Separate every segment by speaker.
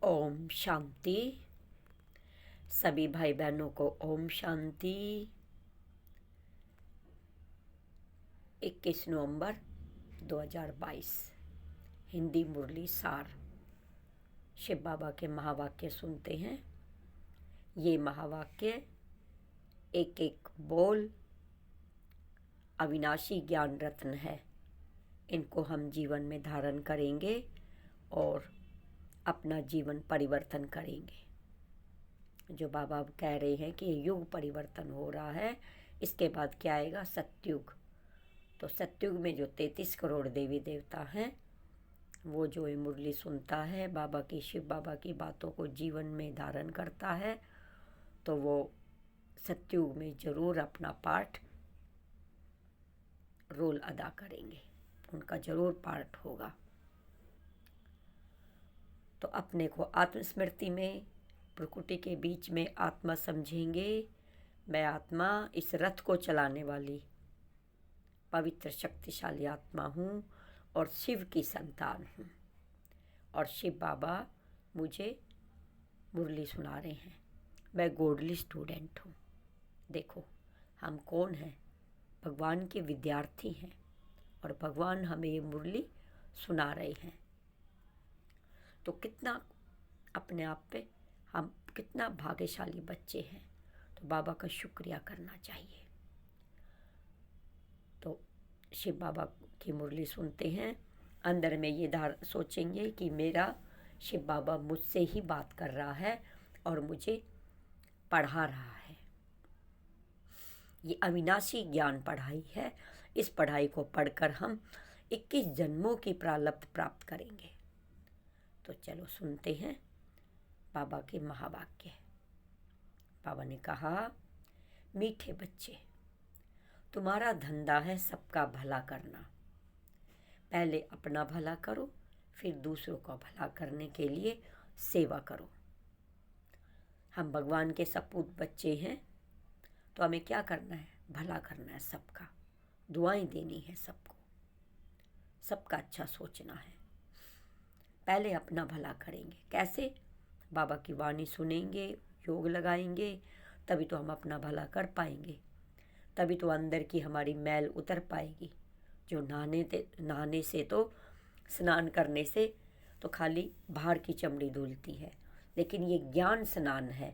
Speaker 1: ओम शांति। सभी भाई बहनों को ओम शांति। 21 नवंबर 2022 हिंदी मुरली सार। शिव बाबा के महावाक्य सुनते हैं। ये महावाक्य एक एक बोल अविनाशी ज्ञान रत्न है। इनको हम जीवन में धारण करेंगे और अपना जीवन परिवर्तन करेंगे। जो बाबा कह रहे हैं कि युग परिवर्तन हो रहा है, इसके बाद क्या आएगा? सतयुग। तो सतयुग में जो 33 करोड़ देवी देवता हैं, वो जो ये मुरली सुनता है, बाबा की, शिव बाबा की बातों को जीवन में धारण करता है, तो वो सतयुग में ज़रूर अपना पार्ट रोल अदा करेंगे। उनका ज़रूर पार्ट होगा। तो अपने को आत्मस्मृति में, प्रकृति के बीच में आत्मा समझेंगे। मैं आत्मा इस रथ को चलाने वाली पवित्र शक्तिशाली आत्मा हूँ और शिव की संतान हूँ। और शिव बाबा मुझे मुरली सुना रहे हैं। मैं गॉडली स्टूडेंट हूँ। देखो हम कौन हैं? भगवान के विद्यार्थी हैं और भगवान हमें ये मुरली सुना रहे हैं। तो कितना अपने आप पे हम कितना भाग्यशाली बच्चे हैं। तो बाबा का शुक्रिया करना चाहिए। तो शिव बाबा की मुरली सुनते हैं। अंदर में ये सोचेंगे कि मेरा शिव बाबा मुझसे ही बात कर रहा है और मुझे पढ़ा रहा है। ये अविनाशी ज्ञान पढ़ाई है। इस पढ़ाई को पढ़कर हम 21 जन्मों की प्रारब्ध प्राप्त करेंगे। तो चलो सुनते हैं बाबा के महावाक्य। बाबा ने कहा, मीठे बच्चे, तुम्हारा धंधा है सबका भला करना। पहले अपना भला करो, फिर दूसरों का भला करने के लिए सेवा करो। हम भगवान के सपूत बच्चे हैं, तो हमें क्या करना है? भला करना है सबका, दुआएं देनी है सबको, सबका अच्छा सोचना है। पहले अपना भला करेंगे। कैसे? बाबा की वाणी सुनेंगे, योग लगाएंगे, तभी तो हम अपना भला कर पाएंगे। तभी तो अंदर की हमारी मैल उतर पाएगी। जो नहाने से तो, स्नान करने से तो खाली बाहर की चमड़ी धुलती है, लेकिन ये ज्ञान स्नान है,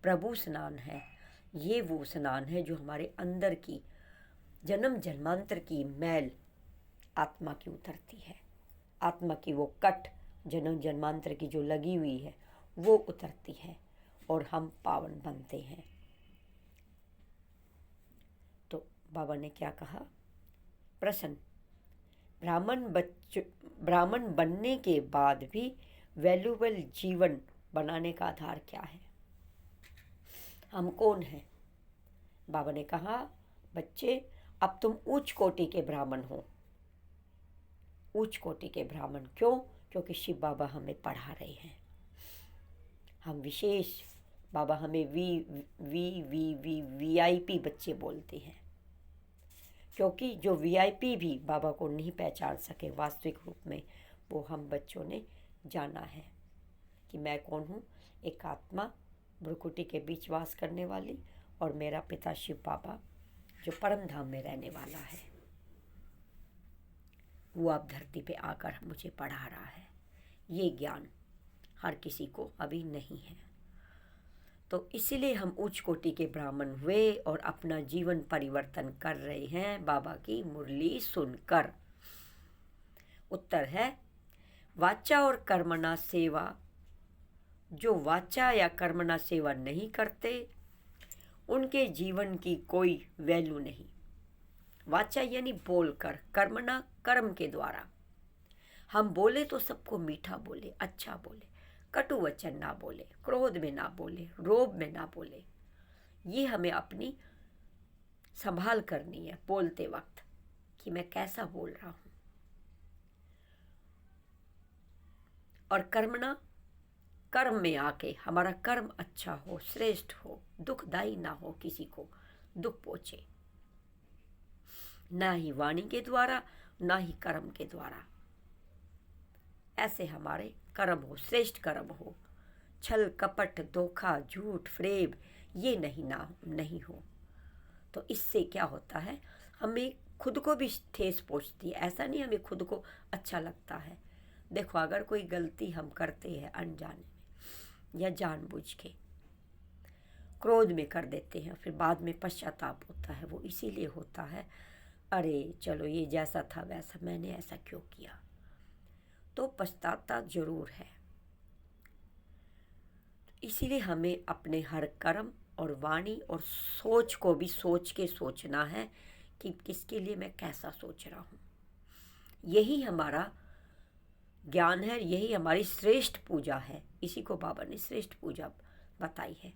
Speaker 1: प्रभु स्नान है। ये वो स्नान है जो हमारे अंदर की जन्म जन्मांतर की मैल आत्मा की उतरती है। आत्मा की वो कट जन्म जन्मांतर की जो लगी हुई है वो उतरती है और हम पावन बनते हैं। तो बाबा ने क्या कहा? प्रश्न, ब्राह्मण बनने के बाद भी वैल्यूएबल जीवन बनाने का आधार क्या है? हम कौन हैं? बाबा ने कहा, बच्चे अब तुम उच्च कोटि के ब्राह्मण हो। उच्च कोटि के ब्राह्मण क्यों? क्योंकि शिव बाबा हमें पढ़ा रहे हैं। हम विशेष, बाबा हमें वीआईपी बच्चे बोलते हैं, क्योंकि जो वीआईपी भी बाबा को नहीं पहचान सके वास्तविक रूप में, वो हम बच्चों ने जाना है कि मैं कौन हूँ। एक आत्मा भ्रुकुटी के बीच वास करने वाली, और मेरा पिता शिव बाबा जो परम धाम में रहने वाला है, वो अब धरती पे आकर मुझे पढ़ा रहा है। ये ज्ञान हर किसी को अभी नहीं है। तो इसीलिए हम उच्च कोटि के ब्राह्मण हुए और अपना जीवन परिवर्तन कर रहे हैं बाबा की मुरली सुनकर। उत्तर है, वाचा और कर्मणा सेवा। जो वाचा या कर्मणा सेवा नहीं करते, उनके जीवन की कोई वैल्यू नहीं। वाचा यानी बोलकर, कर्मणा कर्म के द्वारा। हम बोले तो सबको मीठा बोले, अच्छा बोले, कटु वचन ना बोले, क्रोध में ना बोले, रोब में ना बोले। ये हमें अपनी संभाल करनी है बोलते वक्त कि मैं कैसा बोल रहा हूँ। और कर्मणा, कर्म में आके हमारा कर्म अच्छा हो, श्रेष्ठ हो, दुखदाई ना हो, किसी को दुख पहुंचे, ना ही वाणी के द्वारा ना ही कर्म के द्वारा। ऐसे हमारे कर्म हो, श्रेष्ठ कर्म हो, छल कपट धोखा झूठ फ्रेब ये नहीं हो। तो इससे क्या होता है, हमें खुद को भी ठेस पहुंचती है। ऐसा नहीं हमें खुद को अच्छा लगता है। देखो, अगर कोई गलती हम करते हैं अनजाने में या जानबूझ के क्रोध में कर देते हैं, फिर बाद में पश्चाताप होता है, वो इसीलिए होता है अरे चलो ये जैसा था वैसा, मैंने ऐसा क्यों किया। तो पछताता जरूर है। इसीलिए हमें अपने हर कर्म और वाणी और सोच को भी सोच के सोचना है कि किसके लिए मैं कैसा सोच रहा हूँ। यही हमारा ज्ञान है, यही हमारी श्रेष्ठ पूजा है। इसी को बाबा ने श्रेष्ठ पूजा बताई है।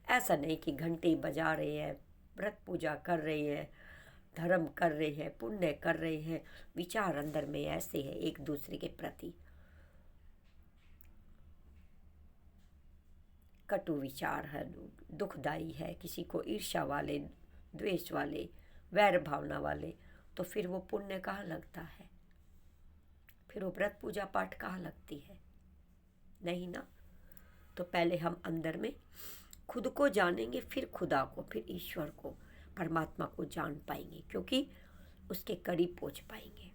Speaker 1: ऐसा नहीं कि घंटे बजा रहे हैं, व्रत पूजा कर रहे हैं, धर्म कर रहे हैं, पुण्य कर रहे हैं, विचार अंदर में ऐसे है एक दूसरे के प्रति कटु विचार है, दुखदाई है, किसी को ईर्ष्या वाले, द्वेष वाले, वैर भावना वाले, तो फिर वो पुण्य कहाँ लगता है, फिर वो व्रत पूजा पाठ कहाँ लगती है, नहीं ना। तो पहले हम अंदर में खुद को जानेंगे, फिर खुदा को, फिर ईश्वर को, परमात्मा को जान पाएंगे, क्योंकि उसके करीब पहुंच पाएंगे।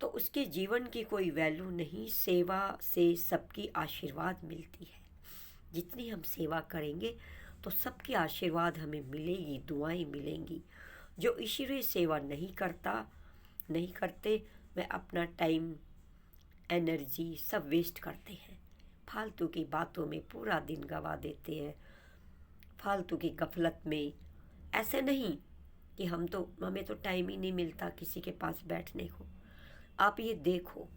Speaker 1: तो उसके जीवन की कोई वैल्यू नहीं। सेवा से सबकी आशीर्वाद मिलती है। जितनी हम सेवा करेंगे तो सबकी आशीर्वाद हमें मिलेगी, दुआएं मिलेंगी। जो ईश्वरीय सेवा नहीं करते, वे अपना टाइम एनर्जी सब वेस्ट करते हैं, फालतू की बातों में पूरा दिन गवा देते हैं, फालतू की गफलत में। ऐसे नहीं कि हमें तो टाइम ही नहीं मिलता किसी के पास बैठने को। आप ये देखो,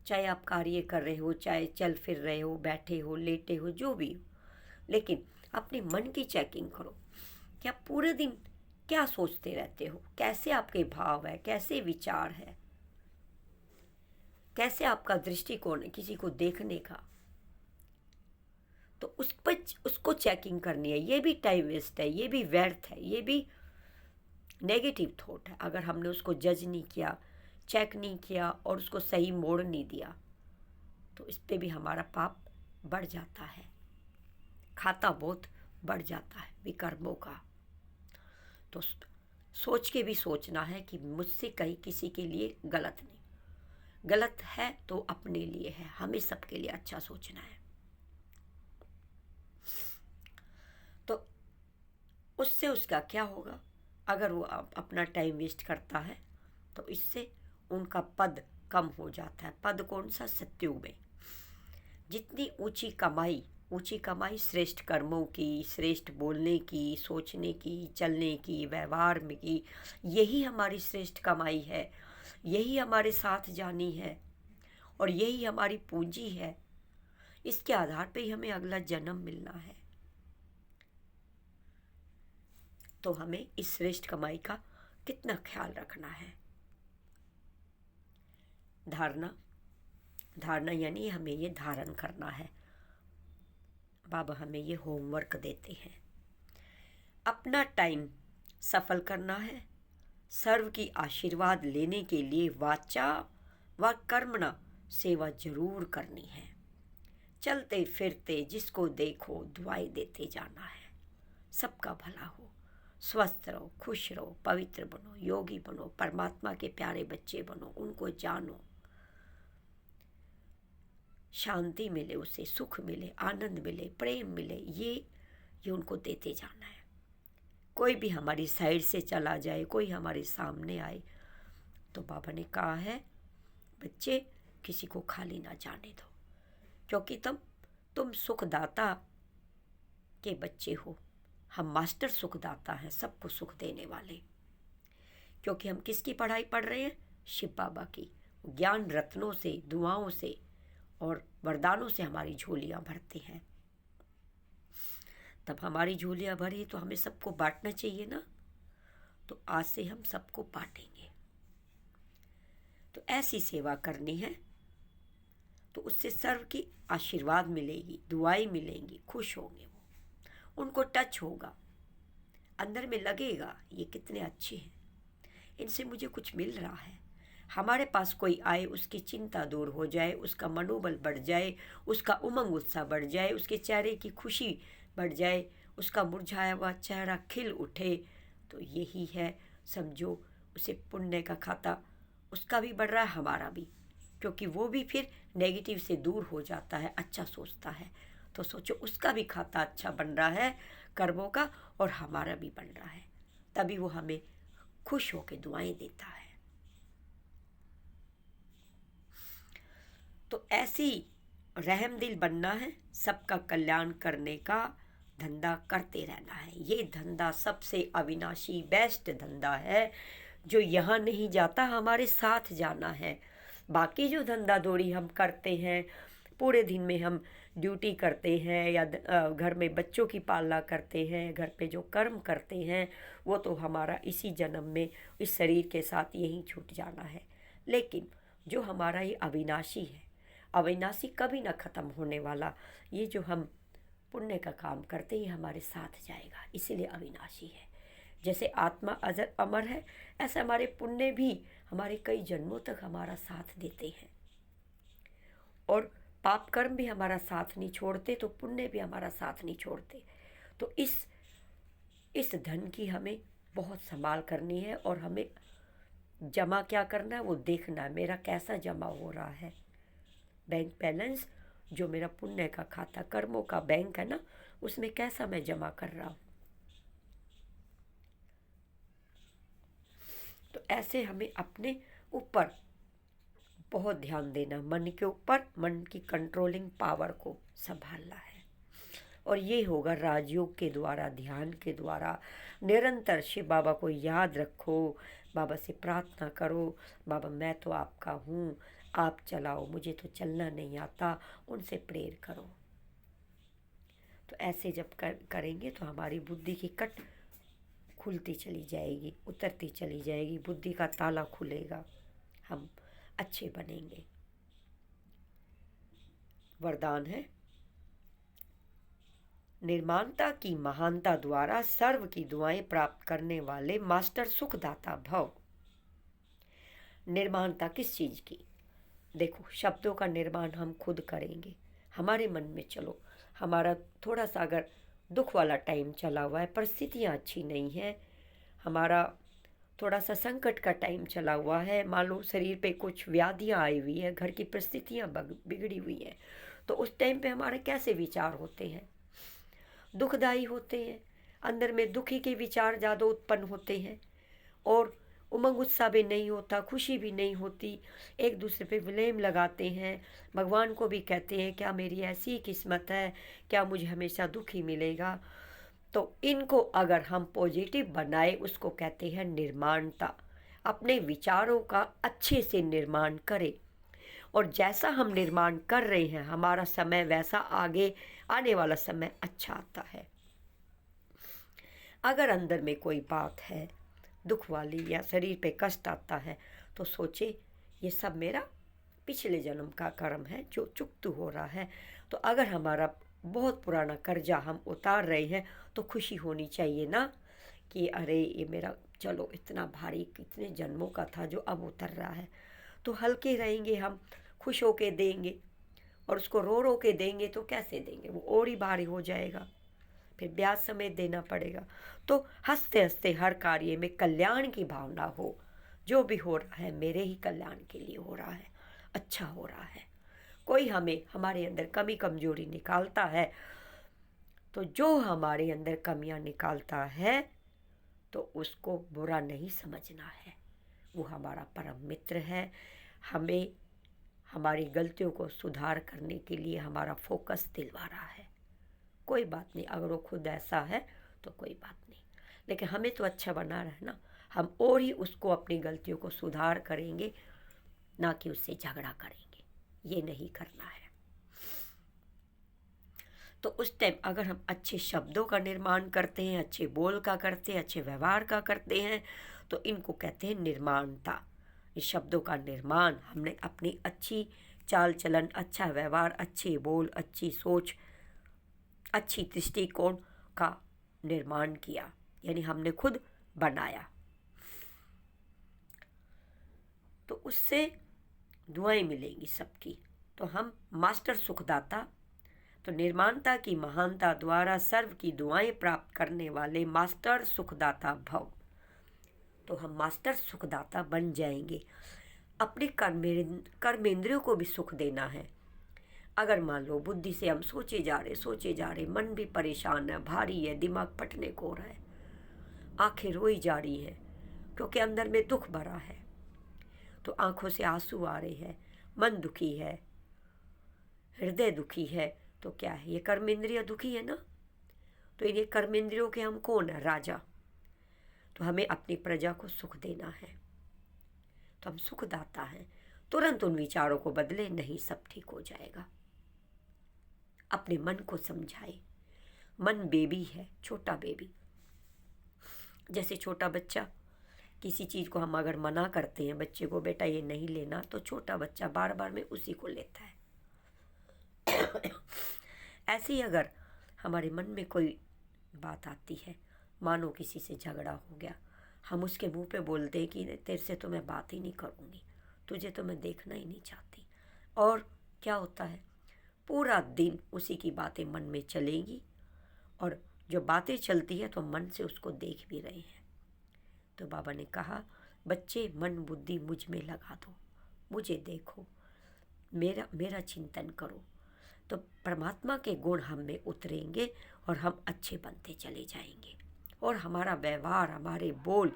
Speaker 1: चाहे आप कार्य कर रहे हो, चाहे चल फिर रहे हो, बैठे हो, लेटे हो, जो भी हो, लेकिन अपने मन की चेकिंग करो कि आप पूरे दिन क्या सोचते रहते हो, कैसे आपके भाव है, कैसे विचार है, कैसे आपका दृष्टिकोण है किसी को देखने का। तो उसको चेकिंग करनी है। ये भी टाइम वेस्ट है, ये भी व्यर्थ है, ये भी नेगेटिव थॉट है। अगर हमने उसको जज नहीं किया, चेक नहीं किया और उसको सही मोड़ नहीं दिया, तो इस पे भी हमारा पाप बढ़ जाता है, खाता बहुत बढ़ जाता है विकर्मों का। तो सोच के भी सोचना है कि मुझसे कहीं किसी के लिए गलत नहीं, गलत है तो अपने लिए है, हमें सबके लिए अच्छा सोचना है। तो उससे उसका क्या होगा, अगर वो अपना टाइम वेस्ट करता है तो इससे उनका पद कम हो जाता है। पद कौन सा, सत्युग में। जितनी ऊंची कमाई श्रेष्ठ कर्मों की, श्रेष्ठ बोलने की, सोचने की, चलने की, व्यवहार में की, यही हमारी श्रेष्ठ कमाई है, यही हमारे साथ जानी है और यही हमारी पूंजी है। इसके आधार पे ही हमें अगला जन्म मिलना है। तो हमें इस श्रेष्ठ कमाई का कितना ख्याल रखना है। धारणा यानी हमें ये धारण करना है। बाबा हमें ये होमवर्क देते हैं। अपना टाइम सफल करना है, सर्व की आशीर्वाद लेने के लिए वाचा व कर्मणा सेवा जरूर करनी है। चलते फिरते जिसको देखो दुआई देते जाना है। सबका भला हो, स्वस्थ रहो, खुश रहो, पवित्र बनो, योगी बनो, परमात्मा के प्यारे बच्चे बनो, उनको जानो, शांति मिले, उसे सुख मिले, आनंद मिले, प्रेम मिले, ये उनको देते जाना है। कोई भी हमारी साइड से चला जाए, कोई हमारे सामने आए, तो बाबा ने कहा है बच्चे किसी को खाली ना जाने दो, क्योंकि तुम सुखदाता के बच्चे हो। हम मास्टर सुखदाता हैं, सबको सुख देने वाले। क्योंकि हम किसकी पढ़ाई पढ़ रहे हैं, शिव बाबा की। ज्ञान रत्नों से, दुआओं से और वरदानों से हमारी झोलियां भरते हैं। तब हमारी झोलियां भरी तो हमें सबको बांटना चाहिए ना। तो आज से हम सबको बांटेंगे। तो ऐसी सेवा करनी है तो उससे सर्व की आशीर्वाद मिलेगी, दुआएं मिलेंगी, खुश होंगे वो, उनको टच होगा, अंदर में लगेगा ये कितने अच्छे हैं, इनसे मुझे कुछ मिल रहा है। हमारे पास कोई आए, उसकी चिंता दूर हो जाए, उसका मनोबल बढ़ जाए, उसका उमंग उत्साह बढ़ जाए, उसके चेहरे की खुशी बढ़ जाए, उसका मुरझाया हुआ चेहरा खिल उठे, तो यही है, समझो उसे पुण्य का खाता उसका भी बढ़ रहा है, हमारा भी, क्योंकि वो भी फिर नेगेटिव से दूर हो जाता है, अच्छा सोचता है। तो सोचो उसका भी खाता अच्छा बन रहा है कर्मों का, और हमारा भी बन रहा है, तभी वो हमें खुश होकर दुआएं देता है। तो ऐसी रहमदिल बनना है, सबका कल्याण करने का धंधा करते रहना है। ये धंधा सबसे अविनाशी बेस्ट धंधा है, जो यहाँ नहीं जाता, हमारे साथ जाना है। बाकी जो धंधा दौड़ी हम करते हैं, पूरे दिन में हम ड्यूटी करते हैं या घर में बच्चों की पालना करते हैं, घर पे जो कर्म करते हैं, वो तो हमारा इसी जन्म में इस शरीर के साथ यहीं छूट जाना है। लेकिन जो हमारा ये अविनाशी है, अविनाशी कभी ना ख़त्म होने वाला, ये जो हम पुण्य का काम करते हैं, हमारे साथ जाएगा, इसीलिए अविनाशी है। जैसे आत्मा अजर अमर है, ऐसे हमारे पुण्य भी हमारे कई जन्मों तक हमारा साथ देते हैं, और पाप कर्म भी हमारा साथ नहीं छोड़ते, तो पुण्य भी हमारा साथ नहीं छोड़ते। तो इस धन की हमें बहुत संभाल करनी है, और हमें जमा क्या करना है वो देखना है, मेरा कैसा जमा हो रहा है बैंक बैलेंस, जो मेरा पुण्य का खाता कर्मों का बैंक है ना, उसमें कैसा मैं जमा कर रहा हूँ। तो ऐसे हमें अपने ऊपर बहुत ध्यान देना, मन के ऊपर, मन की कंट्रोलिंग पावर को संभालना है। और ये होगा राजयोग के द्वारा, ध्यान के द्वारा। निरंतर शिव बाबा को याद रखो, बाबा से प्रार्थना करो, बाबा मैं तो आपका हूँ, आप चलाओ, मुझे तो चलना नहीं आता, उनसे प्रेयर करो। तो ऐसे जब करेंगे तो हमारी बुद्धि की कट खुलती चली जाएगी, उतरती चली जाएगी, बुद्धि का ताला खुलेगा, हम अच्छे बनेंगे। वरदान है, निर्माणता की महानता द्वारा सर्व की दुआएं प्राप्त करने वाले मास्टर सुखदाता भव। निर्माणता किस चीज की? देखो, शब्दों का निर्माण हम खुद करेंगे। हमारे मन में, चलो हमारा थोड़ा सा अगर दुख वाला टाइम चला हुआ है, परिस्थितियाँ अच्छी नहीं है, हमारा थोड़ा सा संकट का टाइम चला हुआ है, मान लो शरीर पे कुछ व्याधियाँ आई हुई है, घर की परिस्थितियाँ बिगड़ी हुई हैं, तो उस टाइम पे हमारे कैसे विचार होते हैं? दुखदाई होते हैं, अंदर में दुखी के विचार ज़्यादा उत्पन्न होते हैं, और उमंग उत्साह भी नहीं होता, खुशी भी नहीं होती, एक दूसरे पे ब्लेम लगाते हैं, भगवान को भी कहते हैं क्या मेरी ऐसी किस्मत है, क्या मुझे हमेशा दुख ही मिलेगा। तो इनको अगर हम पॉजिटिव बनाए, उसको कहते हैं निर्माणता। अपने विचारों का अच्छे से निर्माण करें, और जैसा हम निर्माण कर रहे हैं, हमारा समय वैसा आगे आने वाला समय अच्छा आता है। अगर अंदर में कोई बात है दुख वाली, या शरीर पे कष्ट आता है, तो सोचे ये सब मेरा पिछले जन्म का कर्म है जो चुकतू हो रहा है। तो अगर हमारा बहुत पुराना कर्जा हम उतार रहे हैं, तो खुशी होनी चाहिए ना, कि अरे ये मेरा चलो इतना भारी कितने जन्मों का था जो अब उतर रहा है। तो हल्के रहेंगे हम, खुश होके देंगे, और उसको रो रो के देंगे तो कैसे देंगे, वो और ही भारी हो जाएगा, फिर ब्याज समेत देना पड़ेगा। तो हंसते हंसते हर कार्य में कल्याण की भावना हो, जो भी हो रहा है मेरे ही कल्याण के लिए हो रहा है, अच्छा हो रहा है। कोई हमें हमारे अंदर कमी कमजोरी निकालता है, तो जो हमारे अंदर कमियां निकालता है तो उसको बुरा नहीं समझना है, वो हमारा परम मित्र है। हमें हमारी गलतियों को सुधार करने के लिए हमारा फोकस दिलवा रहा है। कोई बात नहीं, अगर वो खुद ऐसा है तो कोई बात नहीं, लेकिन हमें तो अच्छा बना रहना, हम और ही उसको अपनी गलतियों को सुधार करेंगे, ना कि उससे झगड़ा करेंगे, ये नहीं करना है। तो उस टाइम अगर हम अच्छे शब्दों का निर्माण करते हैं, अच्छे बोल का करते हैं, अच्छे व्यवहार का करते हैं, तो इनको कहते हैं निर्माणता। इस शब्दों का निर्माण हमने अपनी अच्छी चाल चलन, अच्छा व्यवहार, अच्छे बोल, अच्छी सोच, अच्छी दृष्टिकोण का निर्माण किया, यानी हमने खुद बनाया। तो उससे दुआएं मिलेंगी सबकी। तो हम मास्टर सुखदाता, तो निर्माणता की महानता द्वारा सर्व की दुआएं प्राप्त करने वाले मास्टर सुखदाता भव। तो हम मास्टर सुखदाता बन जाएंगे। अपने कर्मेंद्रियों को भी सुख देना है। अगर मान लो बुद्धि से हम सोचे जा रहे, मन भी परेशान है, भारी है, दिमाग फटने को हो रहा है, आंखें रोई जा रही हैं क्योंकि अंदर में दुख भरा है, तो आंखों से आंसू आ रहे हैं, मन दुखी है, हृदय दुखी है, तो क्या है, ये कर्मेंद्रिय दुखी है ना। तो ये कर्मेंद्रियों के हम कौन है? राजा। तो हमें अपनी प्रजा को सुख देना है, तो हम सुखदाता हैं। तुरंत उन विचारों को बदले नहीं, सब ठीक हो जाएगा। अपने मन को समझाए। मन बेबी है, छोटा बेबी। जैसे छोटा बच्चा, किसी चीज़ को हम अगर मना करते हैं बच्चे को, बेटा ये नहीं लेना, तो छोटा बच्चा बार बार में उसी को लेता है। ऐसे ही अगर हमारे मन में कोई बात आती है, मानो किसी से झगड़ा हो गया, हम उसके मुंह पे बोलते हैं कि तेरे से तो मैं बात ही नहीं करूँगी, तुझे तो मैं देखना ही नहीं चाहती, और क्या होता है, पूरा दिन उसी की बातें मन में चलेंगी, और जो बातें चलती है तो मन से उसको देख भी रहे हैं। तो बाबा ने कहा, बच्चे मन बुद्धि मुझ में लगा दो, मुझे देखो, मेरा चिंतन करो, तो परमात्मा के गुण हम में उतरेंगे और हम अच्छे बनते चले जाएंगे, और हमारा व्यवहार, हमारे बोल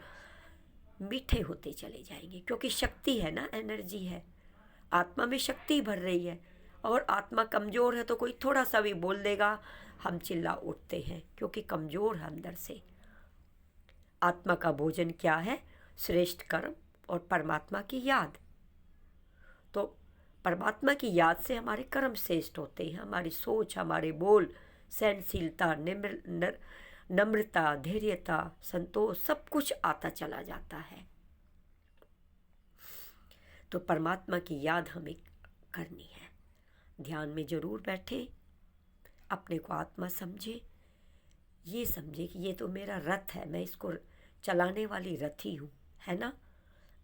Speaker 1: मीठे होते चले जाएंगे, क्योंकि शक्ति है ना, एनर्जी है, आत्मा में शक्ति भर रही है। और आत्मा कमज़ोर है तो कोई थोड़ा सा भी बोल देगा, हम चिल्ला उठते हैं, क्योंकि कमज़ोर है अंदर से। आत्मा का भोजन क्या है? श्रेष्ठ कर्म और परमात्मा की याद। तो परमात्मा की याद से हमारे कर्म श्रेष्ठ होते हैं, हमारी सोच, हमारे बोल, सहनशीलता, नम्रता, धैर्यता, संतोष, सब कुछ आता चला जाता है। तो परमात्मा की याद हमें करनी है। ध्यान में जरूर बैठे, अपने को आत्मा समझे, ये समझे कि ये तो मेरा रथ है, मैं इसको चलाने वाली रथी हूँ, है ना।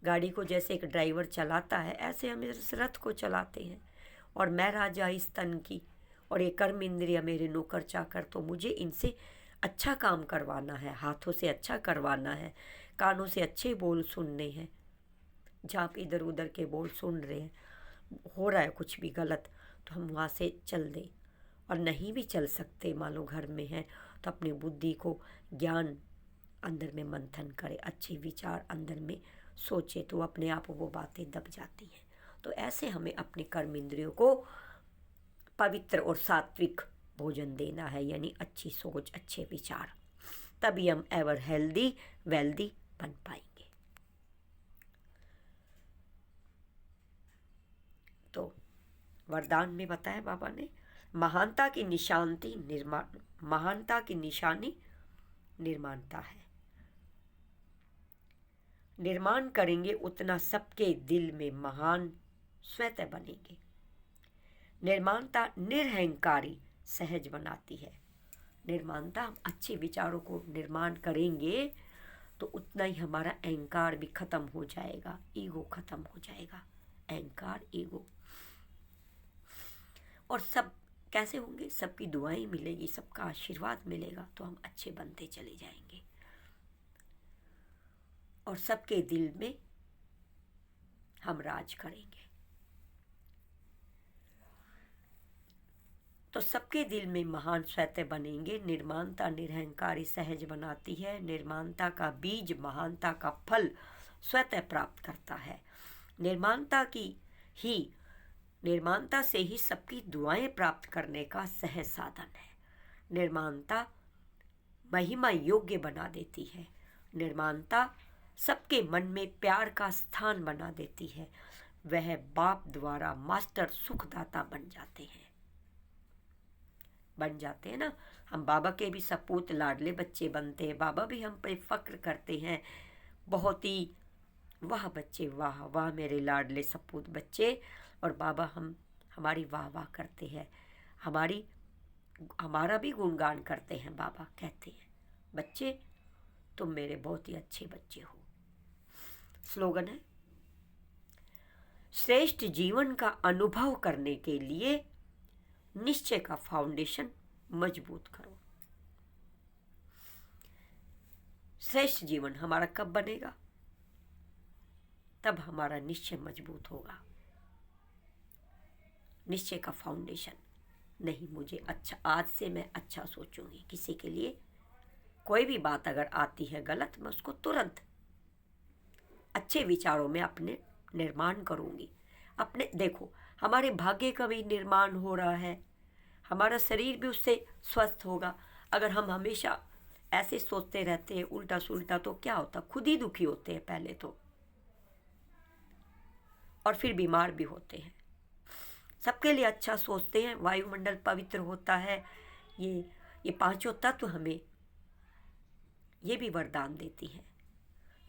Speaker 1: गाड़ी को जैसे एक ड्राइवर चलाता है, ऐसे हम इस रथ को चलाते हैं, और मैं राजा इस तन की, और ये कर्म इंद्रिय मेरे नौकर चाकर, तो मुझे इनसे अच्छा काम करवाना है, हाथों से अच्छा करवाना है, कानों से अच्छे बोल सुनने हैं। जहाँ पे इधर उधर के बोल सुन रहे हैं, हो रहा है कुछ भी गलत, तो हम वहाँ से चल दें। और नहीं भी चल सकते, मान लो घर में है, तो अपनी बुद्धि को ज्ञान अंदर में मंथन करे, अच्छे विचार अंदर में सोचे, तो अपने आप वो बातें दब जाती हैं। तो ऐसे हमें अपने कर्म इंद्रियों को पवित्र और सात्विक भोजन देना है, यानी अच्छी सोच, अच्छे विचार, तभी हम एवर हेल्दी वेल्दी बन पाएंगे। तो वरदान में बताया बाबा ने, महानता की निशानी निर्माणता है। निर्माण करेंगे उतना सबके दिल में महान स्वतः बनेंगे। निर्माणता निरहंकारी सहज बनाती है। निर्माणता, हम अच्छे विचारों को निर्माण करेंगे तो उतना ही हमारा अहंकार भी खत्म हो जाएगा, ईगो खत्म हो जाएगा, अहंकार, ईगो। और सब कैसे होंगे? सबकी दुआएं मिलेगी, सबका आशीर्वाद मिलेगा, तो हम अच्छे बनते चले जाएंगे, और सबके दिल में हम राज करेंगे। तो सबके दिल में महान स्वतः बनेंगे। निर्माणता निरहंकारी सहज बनाती है। निर्माणता का बीज महानता का फल स्वतः प्राप्त करता है। निर्माणता से ही सबकी दुआएं प्राप्त करने का सहज साधन है। निर्माणता महिमा योग्य बना देती है। निर्माणता सबके मन में प्यार का स्थान बना देती है। वह बाप द्वारा मास्टर सुखदाता बन जाते हैं ना। हम बाबा के भी सपूत लाडले बच्चे बनते हैं। बाबा भी हम पे फक्र करते हैं, बहुत ही, वाह बच्चे वाह वाह मेरे लाडले सपूत बच्चे। और बाबा हमारी वाह वाह करते हैं, हमारा भी गुणगान करते हैं। बाबा कहते हैं, बच्चे तुम मेरे बहुत ही अच्छे बच्चे हो। स्लोगन है, श्रेष्ठ जीवन का अनुभव करने के लिए निश्चय का फाउंडेशन मजबूत करो। श्रेष्ठ जीवन हमारा कब बनेगा? तब हमारा निश्चय मजबूत होगा। निश्चय का फाउंडेशन, नहीं मुझे अच्छा, आज से मैं अच्छा सोचूंगी। किसी के लिए कोई भी बात अगर आती है गलत, मैं उसको तुरंत अच्छे विचारों में अपने निर्माण करूंगी। अपने देखो, हमारे भाग्य का भी निर्माण हो रहा है, हमारा शरीर भी उससे स्वस्थ होगा। अगर हम हमेशा ऐसे सोचते रहते हैं उल्टा सुल्टा, तो क्या होता? खुद ही दुखी होते हैं पहले तो, और फिर बीमार भी होते हैं। सबके लिए अच्छा सोचते हैं, वायुमंडल पवित्र होता है। ये पांचों तत्व हमें ये भी वरदान देती है,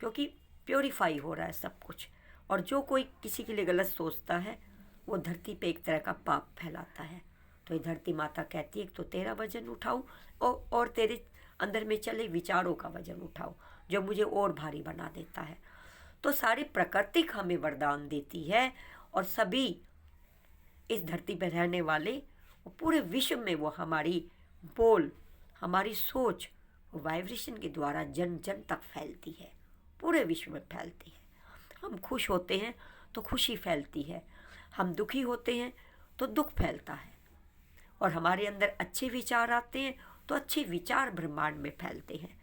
Speaker 1: क्योंकि प्योरीफाई हो रहा है सब कुछ। और जो कोई किसी के लिए गलत सोचता है, वो धरती पे एक तरह का पाप फैलाता है। तो ये धरती माता कहती है, एक तो तेरा वजन उठाऊं और तेरे अंदर में चले विचारों का वजन उठाओ, जो मुझे और भारी बना देता है। तो सारी प्रकृति हमें वरदान देती है, और सभी इस धरती पर रहने वाले, वो पूरे विश्व में वो हमारी बोल, हमारी सोच वाइब्रेशन के द्वारा जन जन तक फैलती है, पूरे विश्व में फैलती है। हम खुश होते हैं तो खुशी फैलती है, हम दुखी होते हैं तो दुख फैलता है, और हमारे अंदर अच्छे विचार आते हैं तो अच्छे विचार ब्रह्मांड में फैलते हैं।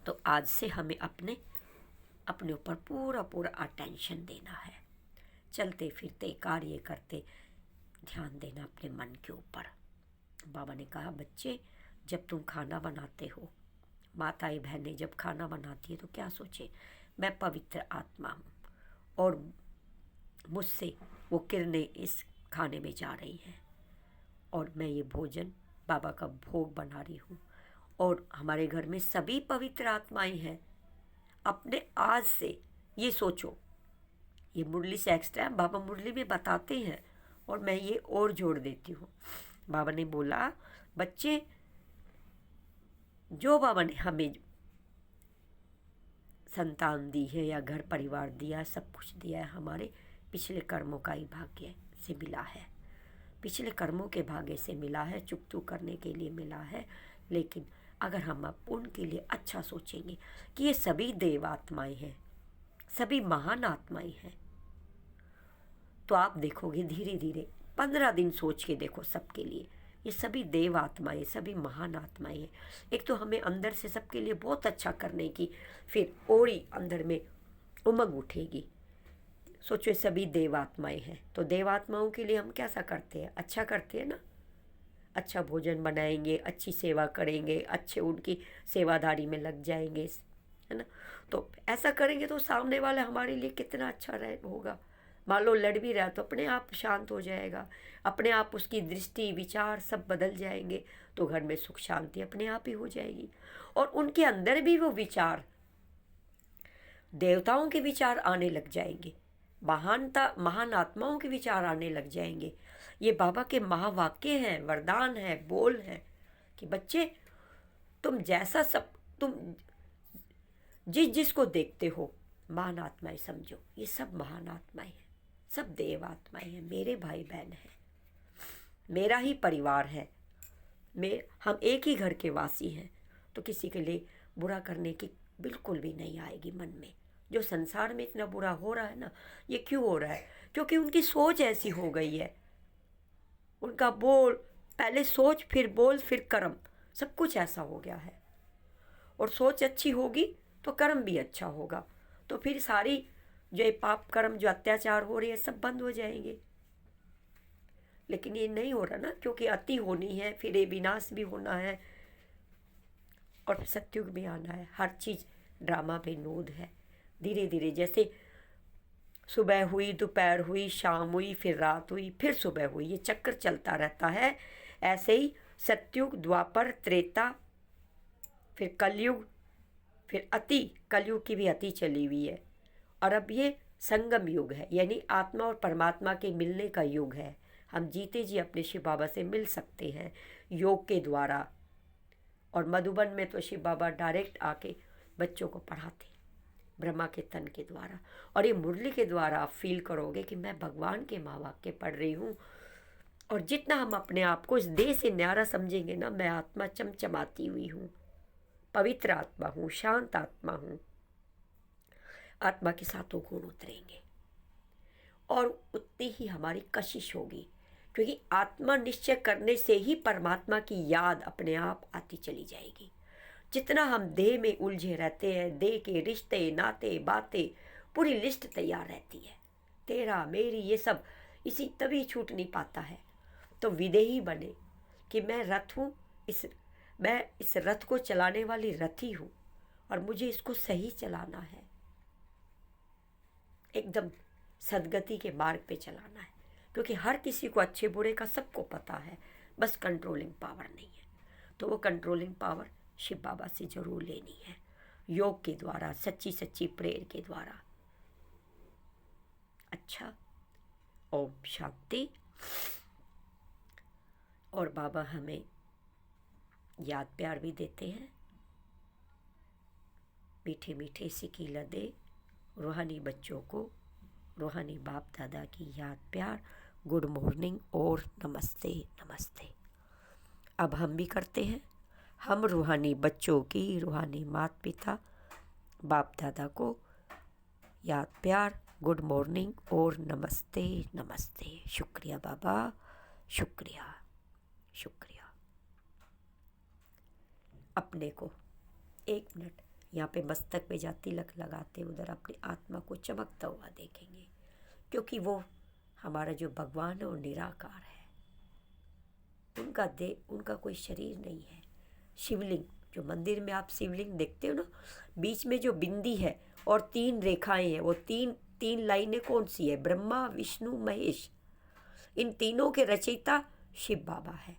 Speaker 1: तो आज से हमें अपने ऊपर पूरा पूरा अटेंशन देना है। चलते फिरते कार्य करते ध्यान देना अपने मन के ऊपर। बाबा ने कहा, बच्चे जब तुम खाना बनाते हो, माताएं बहनें जब खाना बनाती है तो क्या सोचे, मैं पवित्र आत्मा हूँ और मुझसे वो किरणें इस खाने में जा रही हैं, और मैं ये भोजन बाबा का भोग बना रही हूँ, और हमारे घर में सभी पवित्र आत्माएं हैं। अपने आज से ये सोचो। ये मुरली से एक्स्ट्रा बाबा मुरली में बताते हैं, और मैं ये और जोड़ देती हूँ। बाबा ने बोला, बच्चे जो बाबा ने हमें संतान दी है या घर परिवार दिया, सब कुछ दिया है, हमारे पिछले कर्मों का ही भाग्य से मिला है, पिछले कर्मों के भाग्य से मिला है, चुकतू करने के लिए मिला है। लेकिन अगर हम अब उनके लिए अच्छा सोचेंगे कि ये सभी देव आत्माएं हैं, सभी महान आत्माएं हैं, तो आप देखोगे धीरे धीरे 15 दिन सोच के देखो सबके लिए, ये सभी देव आत्माएं, सभी महान आत्माएं हैं। एक तो हमें अंदर से सबके लिए बहुत अच्छा करने की फिर और ही अंदर में उमंग उठेगी। सोचो सभी देव आत्माएं हैं, तो देव आत्माओं के लिए हम कैसा करते हैं? अच्छा करते हैं ना। अच्छा भोजन बनाएंगे, अच्छी सेवा करेंगे, अच्छे उनकी सेवादारी में लग जाएंगे, है ना। तो ऐसा करेंगे तो सामने वाला हमारे लिए कितना अच्छा होगा। मान लो लड़ भी रहा तो अपने आप शांत हो जाएगा, अपने आप उसकी दृष्टि विचार सब बदल जाएंगे, तो घर में सुख शांति अपने आप ही हो जाएगी। और उनके अंदर भी वो विचार, देवताओं के विचार आने लग जाएंगे, महान आत्माओं के विचार आने लग जाएंगे। ये बाबा के महावाक्य हैं, वरदान है, बोल है कि बच्चे तुम जैसा तुम जिसको देखते हो महान आत्माएं समझो, ये सब महान आत्माएं हैं, सब देव आत्माएं हैं, मेरे भाई बहन हैं, मेरा ही परिवार है, हम एक ही घर के वासी हैं। तो किसी के लिए बुरा करने की बिल्कुल भी नहीं आएगी मन में। जो संसार में इतना बुरा हो रहा है ना, ये क्यों हो रहा है? क्योंकि उनकी सोच ऐसी हो गई है। उनका बोल, पहले सोच फिर बोल फिर कर्म, सब कुछ ऐसा हो गया है। और सोच अच्छी होगी तो कर्म भी अच्छा होगा, तो फिर सारी जो ये पाप कर्म जो अत्याचार हो रही है सब बंद हो जाएंगे। लेकिन ये नहीं हो रहा ना, क्योंकि अति होनी है, फिर ये विनाश भी होना है, और सत्युग भी आना है। हर चीज़ ड्रामा पे नोद है। धीरे धीरे जैसे सुबह हुई, दोपहर हुई, शाम हुई, फिर रात हुई, फिर सुबह हुई, ये चक्कर चलता रहता है। ऐसे ही सत्युग, द्वापर, त्रेता, फिर कलयुग, फिर अति, कलयुग की भी अति चली हुई है, और अब ये संगम युग है, यानी आत्मा और परमात्मा के मिलने का युग है। हम जीते जी अपने शिव बाबा से मिल सकते हैं योग के द्वारा। और मधुबन में तो शिव बाबा डायरेक्ट आके बच्चों को पढ़ाते ब्रह्मा के तन के द्वारा, और ये मुरली के द्वारा आप फील करोगे कि मैं भगवान के महावाक्य पढ़ रही हूँ। और जितना हम अपने आप को इस देह से न्यारा समझेंगे ना, मैं आत्मा चमचमाती हुई हूँ, पवित्र आत्मा हूँ, शांत आत्मा हूँ, आत्मा के सातों गुण उतरेंगे और उतनी ही हमारी कशिश होगी, क्योंकि आत्मा निश्चय करने से ही परमात्मा की याद अपने आप आती चली जाएगी। जितना हम देह में उलझे रहते हैं, देह के रिश्ते नाते बातें पूरी लिस्ट तैयार रहती है, तेरा मेरी ये सब, इसी तभी छूट नहीं पाता है। तो विदेही बने कि मैं रथ हूँ, मैं इस रथ को चलाने वाली रथी हूँ और मुझे इसको सही चलाना है, एकदम सदगति के मार्ग पे चलाना है, क्योंकि हर किसी को अच्छे बुरे का सबको पता है, बस कंट्रोलिंग पावर नहीं है। तो वो कंट्रोलिंग पावर शिव बाबा से जरूर लेनी है, योग के द्वारा, सच्ची सच्ची प्रेयर के द्वारा। अच्छा, ओम शांति। और बाबा हमें याद प्यार भी देते हैं, मीठे मीठे सिकी लदे रूहानी बच्चों को रूहानी बाप दादा की याद प्यार, गुड मॉर्निंग और नमस्ते नमस्ते। अब हम भी करते हैं, हम रूहानी बच्चों की, रूहानी माता पिता बाप दादा को याद प्यार, गुड मॉर्निंग और नमस्ते नमस्ते। शुक्रिया बाबा, शुक्रिया शुक्रिया। अपने को 1 मिनट यहाँ पे मस्तक पे जा तिलक लगाते उधर अपनी आत्मा को चमकता हुआ देखेंगे, क्योंकि वो हमारा जो भगवान है वो निराकार है, उनका कोई शरीर नहीं है। शिवलिंग, जो मंदिर में आप शिवलिंग देखते हो ना, बीच में जो बिंदी है और 3 रेखाएं हैं, वो तीन लाइनें कौन सी है? ब्रह्मा विष्णु महेश, इन तीनों के रचयिता शिव बाबा है।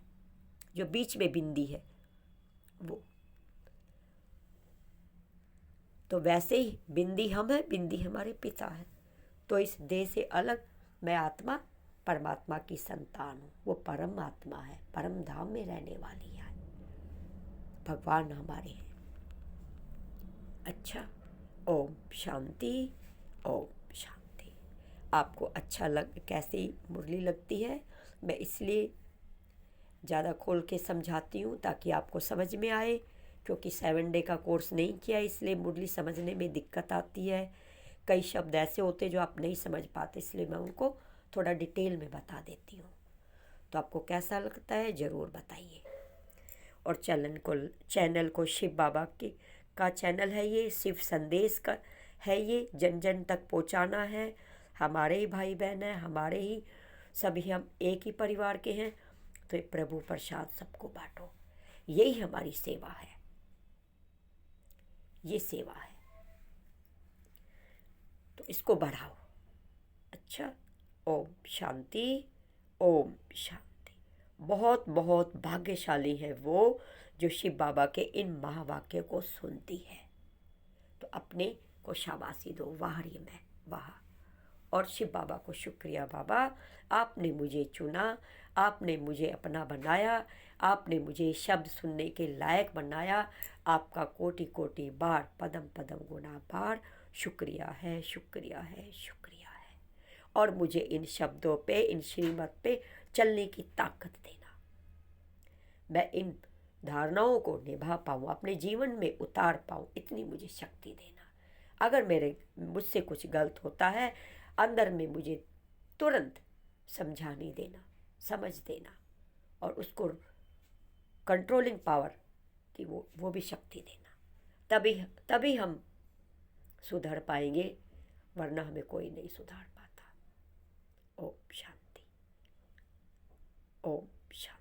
Speaker 1: जो बीच में बिंदी है वो, तो वैसे ही बिंदी हम है, बिंदी हमारे पिता है। तो इस देह से अलग मैं आत्मा परमात्मा की संतान हूँ, वो परम आत्मा है, परम धाम में रहने वाली है, भगवान हमारे हैं। अच्छा, ओम शांति, ओम शांति। आपको अच्छा कैसी मुरली लगती है, मैं इसलिए ज़्यादा खोल के समझाती हूँ ताकि आपको समझ में आए, क्योंकि 7 डे का कोर्स नहीं किया इसलिए मुरली समझने में दिक्कत आती है। कई शब्द ऐसे होते जो आप नहीं समझ पाते, इसलिए मैं उनको थोड़ा डिटेल में बता देती हूँ। तो आपको कैसा लगता है ज़रूर बताइए। और चैनल को शिव बाबा का चैनल है, ये शिव संदेश का है, ये जन जन तक पहुँचाना है। हमारे ही भाई बहन हैं, हमारे ही सभी, हम एक ही परिवार के हैं, तो ये प्रभु प्रसाद सबको बांटो, यही हमारी सेवा है, ये सेवा है, तो इसको बढ़ाओ। अच्छा, ओम शांति, ओम शांति। बहुत बहुत भाग्यशाली है वो जो शिव बाबा के इन महावाक्य को सुनती है। तो अपने को शाबाशी दो, वाह रे मैं वाह। और शिव बाबा को शुक्रिया बाबा, आपने मुझे चुना, आपने मुझे अपना बनाया, आपने मुझे शब्द सुनने के लायक बनाया। आपका कोटि कोटि बार पदम पदम गुना बार शुक्रिया है, शुक्रिया है, शुक्रिया है। और मुझे इन शब्दों पे, इन श्रीमत पे चलने की ताकत देना, मैं इन धारणाओं को निभा पाऊँ, अपने जीवन में उतार पाऊँ, इतनी मुझे शक्ति देना। अगर मुझसे कुछ गलत होता है, अंदर में मुझे तुरंत समझाने देना, समझ देना, और उसको कंट्रोलिंग पावर की वो भी शक्ति देना। तभी हम सुधर पाएंगे, वरना हमें कोई नहीं सुधार पाता। ओम शांति, ओम शांति।